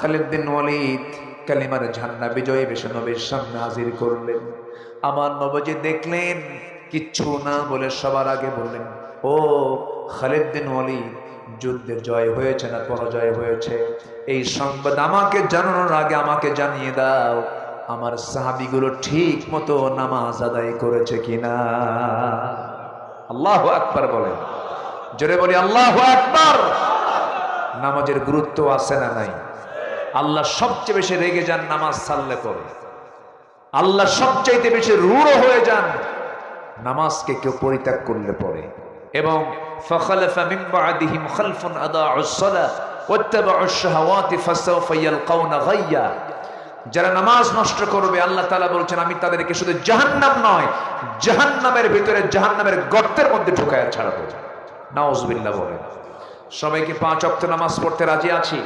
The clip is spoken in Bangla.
খালিদ বিন ওয়ালিদ কালিমার ঝান্ডা বিজয়ী বেশে নবীর সামনে হাজির করলেন। আমার নবজি দেখলেন, কিচ্ছু না বলে সবার আগে বললেন, ও খালিদ বিন ওয়ালিদ, যুদ্ধে জয় হয়েছে না পরাজয় হয়েছে, এই সংবাদ আমাকে জানানোর আগে আমাকে জানিয়ে দাও আমার সাহাবীগুলো ঠিক মতো নামাজ আদায় করেছে কিনা। আল্লাহু আকবার বলেন, জোরে বলি আল্লাহু আকবার। নামাজের গুরুত্ব আছে না নাই? আল্লাহ সবচেয়ে বেশি রেগে যান নামাজ ছাড়লে পরে। আল্লাহ সবচাইতে বেশি রূঢ় হয়ে যান নামাজকে কেউ পরিত্যাগ করলে পরে। এবং ফাখালাফা মিন বা'দিহিম খালফুন আদাউস সালাহ ওয়াত্তাবাউশ শাহাওয়াতি ফাসাওফা ইয়ালকাউনা গায়্যা। যারা নামাজ নষ্ট করবে আল্লাহ তাআলা বলছেন আমি তাদেরকে শুধু জাহান্নাম নয়, জাহান্নামের ভিতরে জাহান্নামের গর্তের মধ্যে ঢুকায়া ছাড়বো। নাউজুবিল্লাহ বলেন। সবাইকে 5 ওয়াক্ত নামাজ পড়তে রাজি আছি?